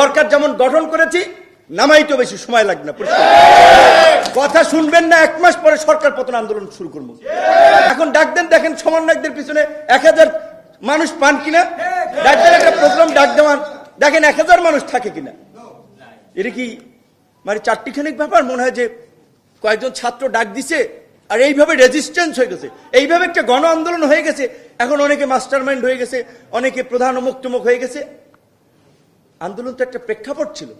সরকার যেমন গঠন করেছি নামাইতে বেশি সময় লাগবে না। কথা শুনবেন না, 1 মাস পরে সরকার পতন আন্দোলন শুরু করবো। এখন ডাক দেন, দেখেন সমন্বয়কদের পিছনে 1000 মানুষ পান কিনা। ডাক দেন একটা প্রোগ্রাম ডাক দেওয়ান, দেখেন 1000 মানুষ থাকে কিনা। এটা কি মানে চারটিখানিক ব্যাপার? মনে হয় যে কয়েকজন ছাত্র ডাক দিছে আর এইভাবে রেজিস্ট্যান্স হয়ে গেছে, এইভাবে একটা গণ আন্দোলন হয়ে গেছে। এখন অনেকে মাস্টারমাইন্ড হয়ে গেছে, অনেকে প্রধান মুক্তমুখ হয়ে গেছে। আন্দোলন তো একটা প্রেক্ষাপট ছিল,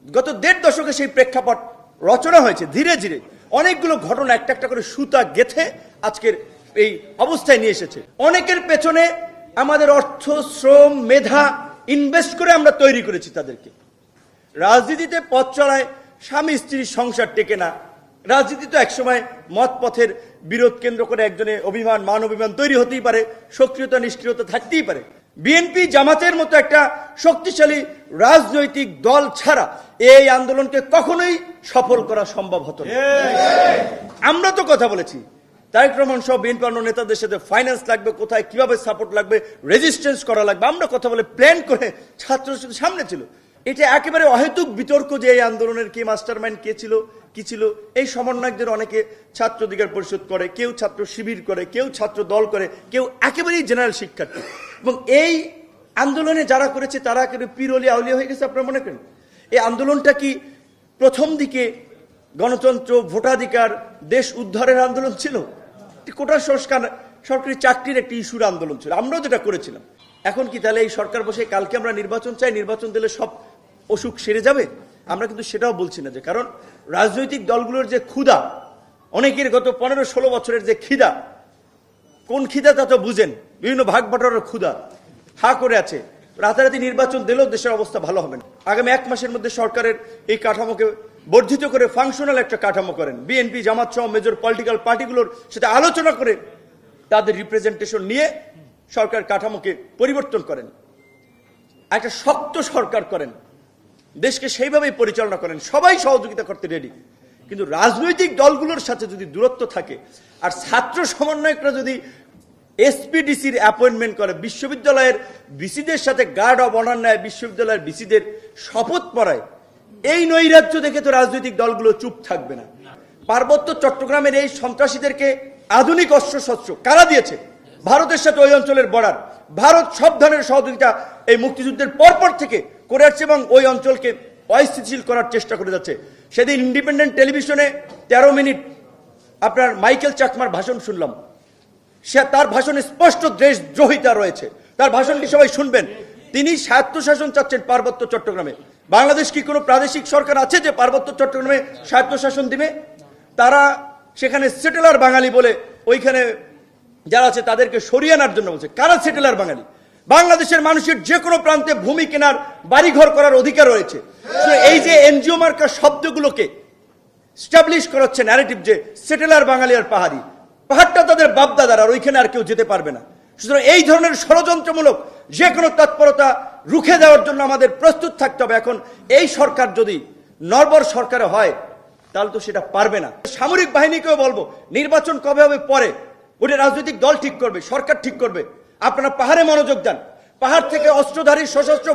গত 1.5 দশকে সেই প্রেক্ষাপট রচনা হয়েছে। ধীরে ধীরে অনেকগুলো ঘটনা একটা একটা করে সুতা গেথে আজকের এই অবস্থায় নিয়ে এসেছে। অনেকের পেছনে আমাদের অর্থ, শ্রম, মেধা ইনভেস্ট করে আমরা তৈরি করেছি তাদেরকে। রাজনীতিতে পথ চলায় স্বামী স্ত্রীর সংসার টেকে না। রাজনীতি তো একসময় মত পথের বিরোধ কেন্দ্র করে একজনের অভিমান, মান অভিমান তৈরি হতেই পারে, সক্রিয়তা নিষ্ক্রিয়তা থাকতেই পারে। বিএনপি জামাতের মতো একটা শক্তিশালী রাজনৈতিক দল ছাড়া এই আন্দোলনকে কখনোই সফল করা সম্ভব হতো না। আমরা তো কথা বলেছি, তারেক রহমান সহ বিএনপি অন্য নেতাদের সাথে ফাইন্যান্স লাগবে, কোথায় কিভাবে সাপোর্ট লাগবে, রেজিস্ট্যান্স করা লাগবে, আমরা কথা বলে প্ল্যান করে ছাত্র সামনে ছিল। এটা একেবারে অহেতুক বিতর্ক যে এই আন্দোলনের কে মাস্টারমাইন্ড, কে ছিল, কি ছিল। এই সমন্বয়কদের অনেকে ছাত্র অধিকার পরিষদ করে, কেউ ছাত্র শিবির করে, কেউ ছাত্র দল করে, কেউ একেবারেই জেনারেল শিক্ষার্থী। এবং এই আন্দোলনে যারা করেছে তারা একেবারে পীরলিয়া আউলিয়া হয়ে গেছে। আপনারা মনে করেন এই আন্দোলনটা কি প্রথম দিকে গণতন্ত্র, ভোটাধিকার, দেশ উদ্ধারের আন্দোলন ছিল? কোটা সংস্কার, সরকারি চাকরির একটি ইস্যুর আন্দোলন ছিল। আমরাও যেটা করেছিলাম। এখন কি তাহলে এই সরকার বসে কালকে আমরা নির্বাচন চাই, নির্বাচন দিলে সব অসুখ সেরে যাবে? আমরা কিন্তু সেটাও বলছি না। যে কারণ রাজনৈতিক দলগুলোর যে ক্ষুধা, অনেকের গত 15-16 বছরের যে খিদা, কোন খিদা তা তো বুঝেন, বিভিন্ন ভাগ বাটোয়ারার ক্ষুধা হা করে আছে। রাতারাতি নির্বাচন দিলেও দেশের অবস্থা ভালো হবে না। আগামী 1 মাসের মধ্যে সরকারের এই কাঠামোকে বর্ধিত করে ফাংশনাল একটা কাঠামো করেন। বিএনপি, জামাত সহ মেজর পলিটিক্যাল পার্টিগুলোর সাথে আলোচনা করে তাদের রিপ্রেজেন্টেশন নিয়ে সরকার কাঠামোকে পরিবর্তন করেন, একটা শক্ত সরকার করেন, দেশকে সেইভাবেই পরিচালনা করেন। সবাই সহযোগিতা করতে রেডি। কিন্তু রাজনৈতিক দলগুলোর সাথে যদি দূরত্ব থাকে আর ছাত্র সমন্বয়করা যদি এসপিডিসির অ্যাপয়েন্টমেন্ট করে, বিশ্ববিদ্যালয়ের ভিসিদের সাথে গার্ড অব অনার নেয়, বিশ্ববিদ্যালয়ের ভিসিদের শপথ পড়ায়, এই নৈরাজ্য দেখে তো রাজনৈতিক দলগুলো চুপ থাকবে না। পার্বত্য চট্টগ্রামের এই সন্ত্রাসীদেরকে আধুনিক অস্ত্রশস্ত্র কারা দিয়েছে? ভারতের সাথে ওই অঞ্চলের বর্ডার। ভারত সব ধরনের সহযোগিতা এই মুক্তিযুদ্ধের পরপর থেকে করে আসছে এবং ওই অঞ্চলকে অস্থিতিশীল করার চেষ্টা করে যাচ্ছে। সেদিন ইন্ডিপেন্ডেন্ট টেলিভিশনে 13 মিনিট আপনার মাইকেল চাকমার ভাষণ শুনলাম। সে তার ভাষণে স্পষ্ট দেশদ্রোহিতা রয়েছে। তার ভাষণটি সবাই শুনবেন। তিনি স্বায়ত্তশাসন চাচ্ছেন পার্বত্য চট্টগ্রামে। বাংলাদেশ কি কোনো প্রাদেশিক সরকার আছে যে পার্বত্য চট্টগ্রামে স্বায়ত্তশাসন দিবে? তারা সেখানে সেটেলার বাঙালি বলে ওইখানে যারা আছে তাদেরকে সরিয়ে আনার জন্য বলছে। কারা সেটেলার বাঙালি? বাংলাদেশের মানুষের যে কোনো প্রান্তে ভূমি কেনার, বাড়িঘর করার অধিকার রয়েছে। এই যে এনজিও মার্কা শব্দগুলোকে স্টাবলিশ করাচ্ছে ন্যারেটিভ যে সেটেলার বাঙালি আর পাহাড়ি, পাহাড়টা তাদের বাপদাদার, আর ওইখানে আর কেউ যেতে পারবে না। সুতরাং এই ধরনের ষড়যন্ত্রমূলক যে কোনো তৎপরতা রুখে দেওয়ার জন্য আমাদের প্রস্তুত থাকতে হবে। এখন এই সরকার যদি নরবর সরকারে হয় তাহলে তো সেটা পারবে না। সামরিক বাহিনীকেও বলবো, নির্বাচন কবে হবে পরে, ওটা রাজনৈতিক দল ঠিক করবে, সরকার ঠিক করবে। আপনারা পাহাড়ে মনোযোগ দেন। পাহাড় থেকে অস্ত্রধারী সশস্ত্র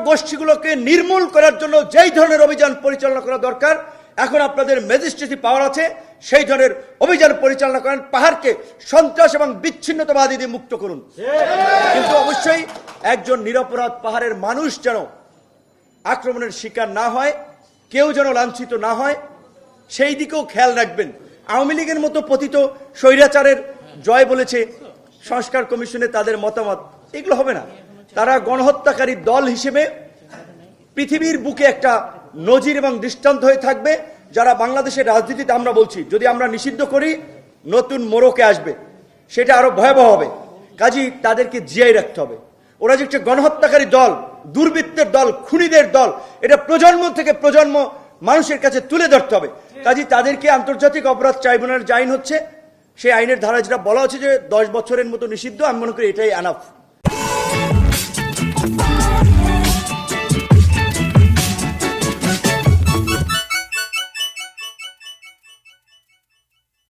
গোষ্ঠীগুলোকে নির্মূল করার জন্য যেই ধরনের অভিযান পরিচালনা করা দরকার, এখন আপনাদের ম্যাজিস্ট্রেসি পাওয়ার আছে, সেই ধরনের অভিযান পরিচালনা করেন। পাহাড়কে সন্ত্রাস এবং বিচ্ছিন্নতাবাদী দিয়ে মুক্ত করুন। কিন্তু অবশ্যই একজন নিরপরাধ পাহাড়ের মানুষ যেন আক্রমণের শিকার না হয়, কেউ যেন লাঞ্ছিত না হয়, সেই দিকেও খেয়াল রাখবেন। আওয়ামী লীগের মতো পতিত স্বৈরাচারের জয় বলেছে সংস্কার কমিশনে তাদের মতামত, এগুলো হবে না। তারা গণহত্যাকারী দল হিসেবে পৃথিবীর বুকে একটা নজির এবং দৃষ্টান্ত হয়ে থাকবে। যারা বাংলাদেশের রাজনীতিতে, আমরা বলছি, যদি আমরা নিষিদ্ধ করি নতুন মোড়কে আসবে, সেটা আরো ভয়াবহ হবে। কাজী তাদেরকে জিয়াই রাখতে হবে। ওরা যে একটা গণহত্যাকারী দল, দুর্বৃত্তের দল, খুনিদের দল, এটা প্রজন্ম থেকে প্রজন্ম মানুষের কাছে তুলে ধরতে হবে। কাজী তাদেরকে আন্তর্জাতিক অপরাধ ট্রাইব্যুনাল যে আইন হচ্ছে, সেই আইনের ধারা যেটা বলা হচ্ছে যে 10 বছরের মতো নিষিদ্ধ, আমি মনে করি এটাই এনাফ।